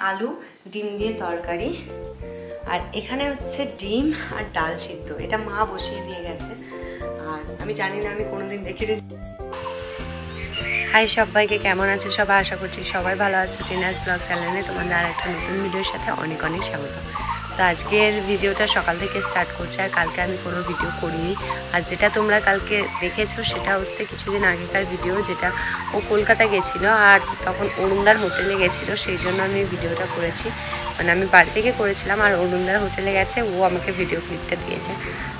আলু ডিম দিয়ে তরকারি আর এখানে হচ্ছে ডিম আর ডাল সিদ্ধ। এটা মা বসিয়ে দিয়ে গেছে আর আমি জানি না, আমি কোনোদিন দেখিনি। হাই সবাইকে, কেমন আছো সবাই? আশা করছি সবাই ভালো আছো। টিনাস ব্লগ চ্যানেলে তোমাদের আর একটা নতুন ভিডিওর সাথে অনেক অনেক স্বাগত। তো আজকের ভিডিওটা সকাল থেকে স্টার্ট করছে আর কালকে আমি কোনো ভিডিও করিনি। আর যেটা তোমরা কালকে দেখেছো সেটা হচ্ছে কিছুদিন আগেকার ভিডিও, যেটা ও কলকাতা গেছিলো আর তখন অরুণদার হোটেলে গেছিলো, সেই জন্য আমি ভিডিওটা করেছি। মানে আমি বাড়ি থেকে করেছিলাম আর অরুণদার হোটেলে গেছে, ও আমাকে ভিডিও ক্লিপটা দিয়েছে,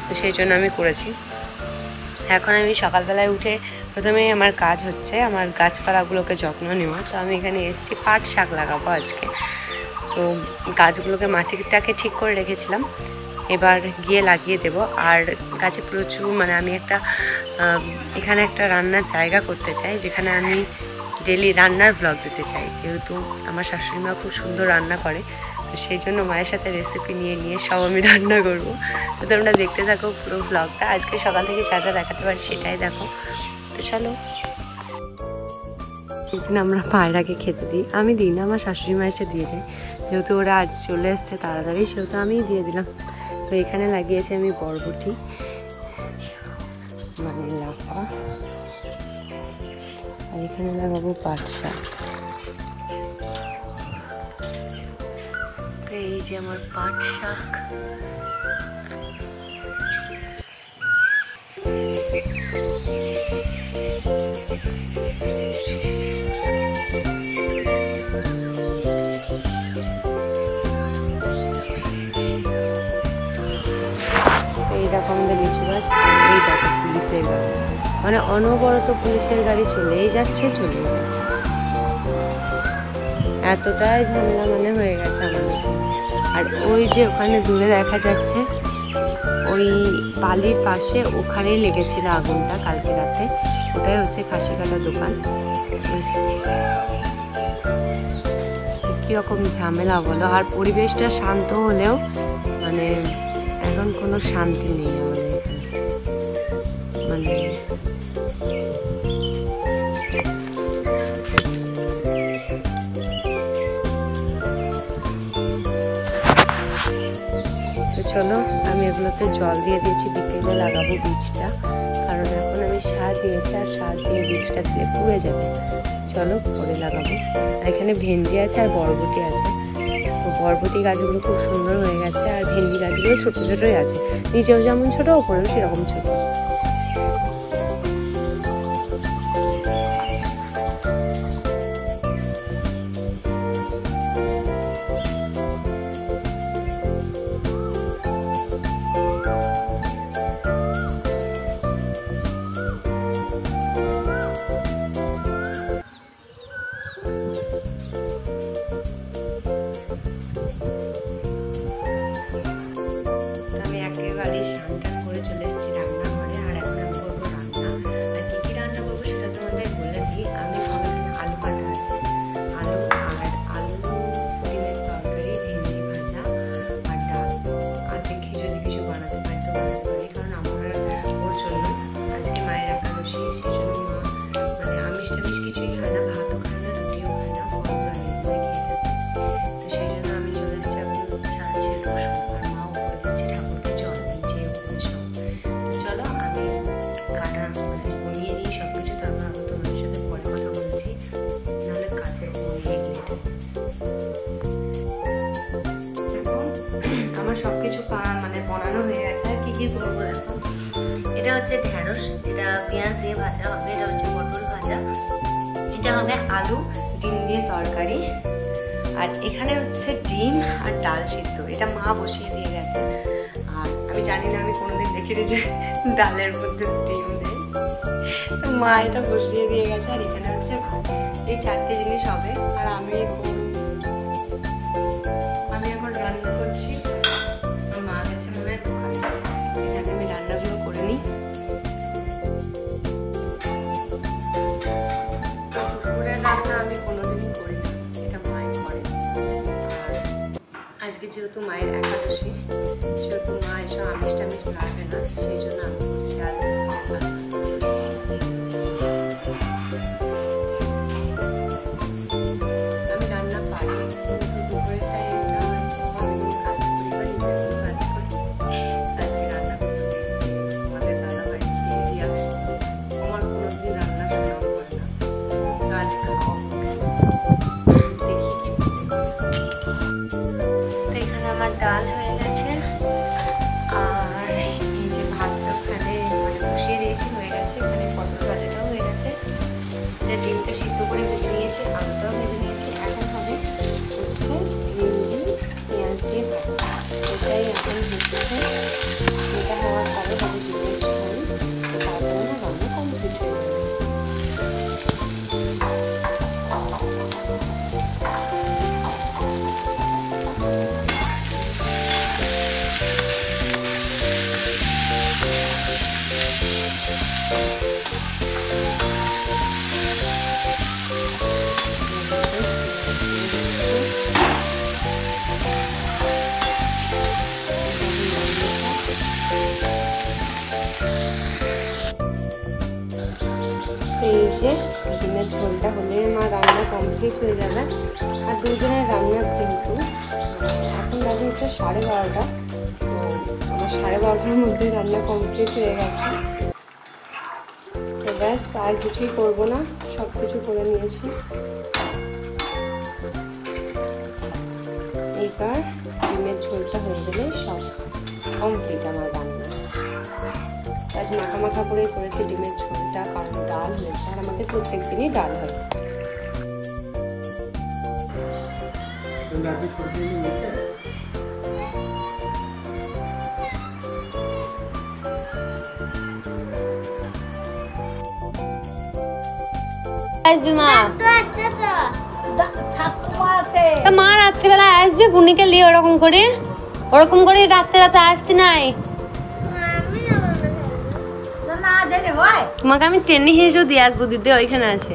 তো সেই জন্য আমি করেছি। এখন আমি সকালবেলায় উঠে প্রথমেই আমার কাজ হচ্ছে আমার গাছপালাগুলোকে যত্ন নেওয়া। তো আমি এখানে এসেছি পাট শাক লাগাবো আজকে। তো গাছগুলোকে মাটিটাকে ঠিক করে রেখেছিলাম, এবার গিয়ে লাগিয়ে দেব। আর গাছে প্রচুর আমি এখানে একটা রান্নার জায়গা করতে চাই, যেখানে আমি ডেলি রান্নার ব্লগ দিতে চাই। যেহেতু আমার শাশুড়ি মা খুব সুন্দর রান্না করে, তো সেই জন্য মায়ের সাথে রেসিপি নিয়ে সব আমি রান্না করবো। তো তোমরা দেখতে থাকো পুরো ব্লগটা। আজকে সকাল থেকে যা যা দেখাতে পারি সেটাই দেখো। তো চলো, এখানে আমরা পায়রাকে খেতে দিই। আমি দিই না, আমার শাশুড়ি মা এসে দিয়ে যায়। যেহেতু ওরা আজ চলে এসছে তাড়াতাড়ি, সেহেতু আমিই দিয়ে দিলাম। তো এখানে লাগিয়েছি আমি বরবটি, লাফা, আর এখানে লাগাবো পাট শাক। এই যে আমার পাট শাক। এই দেখো আমাদের লিচু গাছ, এই দেখো পুলিশের গাড়ি, অনবরত পুলিশের গাড়ি চলেই যাচ্ছে। এতটাই ঝামেলা হয়ে গেছে আমাদের। আর ওই যে ওখানে দূরে দেখা যাচ্ছে, ওই বালির পাশে ওখানেই লেগেছিল আগুনটা কালকে রাতে। ওটাই হচ্ছে খাসি কাটার দোকান। কীরকম ঝামেলা বলো। আর পরিবেশটা শান্ত হলেও এখন কোনো শান্তি নেই আমাদের এখানে। তো চলো, আমি এগুলোতে জল দিয়ে দিয়েছি, বিকেলে লাগাবো বীজটা, কারণ এখন আমি সার দিয়েছি আর সার দিয়ে বীজটা দিলে পুড়ে যাবে। চলো পরে লাগাবো। এখানে ভেন্ডি আছে আর বরবটি আছে। তো বরবটি গাছগুলো খুব সুন্দর হয়ে গেছে আর ভেন্ডি গাছগুলো ছোটো ছোটোই আছে, নিচেও যেমন ছোটো ওপরেও সেরকম ছোটো। একেবারে স্নান করে চলে এসেছি রান্নাঘরে। আর এখন আমি করবো রান্না। আর কী কী রান্না করবো সেটা তোমাদের বলে দিই। আমি আলু কাটা আছে, আলু ডিমের তরকারি, ভেন্ডি ভাজা আর ডাল। আর দেখি যদি কিছু বানাতে পারি তো বানাতে পারি, কারণ আমার ওর জন্য আজকে মায়ের একাদশী, সেই জন্য মা আমিষ টামিষ কিছুই খায় না, ভাতও খায় না, রুটিও খায় না, ফল জল এগুলো খেয়ে থাকে। তো সেই জন্য আমি চলে এসেছি এখন সারাদিন রসুন, আর মা উপরে দিচ্ছে ঠাকুরকে জল নিচে উপরে সব। তো চলো আমি কাটা বনিয়ে নিই সব কিছু, তারপর আমি তোমাদের সাথে পরে কথা বলছি, নাহলে কাছের বনিয়ে গিয়ে আমার সব কিছু বানানো হয়ে গেছে। আর কী কী করবো দেখো। এটা হচ্ছে ঢেঁড়স, যেটা পেঁয়াজ দিয়ে ভাজা হবে। এটা হচ্ছে পটল ভাজা। এটা হবে আলু ডিম দিয়ে তরকারি। আর এখানে হচ্ছে ডিম আর ডাল সিদ্ধ। এটা মা বসিয়ে দিয়ে গেছে। আর আমি জানি না, আমি কোনোদিন দেখিনি যে ডালের মধ্যে ডিম দেয়, তো মা এটা বসিয়ে দিয়ে গেছে। আর এখানে হচ্ছে এই চারটে জিনিস হবে। আর আমি এখন রান্না করছি। আমার মা গেছে মনে হয় দোকানে, এখানে আমি রান্নাগুলো করে নিই। দুপুরের রান্না আমি কোনোদিনই করি না, এটা মাই করে। আর আজকে যেহেতু মায়ের একাদশী, সেহেতু মা এসব আমিষ টামিষ লাগবে না, সেই জন্য আমি করছি। আর আমি রান্না পারি, যে ডিমের ঝোলটা হলে মা রান্না কমপ্লিট হয়ে যাবে। আর দুজনের রান্না কিন্তু এখন বাজে হচ্ছে 12:30। আমার 12:30টার মধ্যে রান্না কমপ্লিট হয়ে গেছে। তো ব্যাস আর কিছুই করবো না, সব কিছু করে নিয়েছি। এইবার ডিমের ঝোলটা হয়ে গেলে সব কমপ্লিট আমার রান্না। আজ মাখা মাখা করেই করেছি ডিমের ঝোলটা, কারণ ডাল হয়েছে আর আমাদের প্রত্যেক দিনই ডাল হয়। আসবি মা? মা রাত্রিবেলা আসবে বুনিকে নিয়ে, ওরকম করে রাত্রে আসতি নাই। তোমাকে আমি ট্রেনে হেসেও দিয়ে আসবো, দিদি ওইখানে আছে।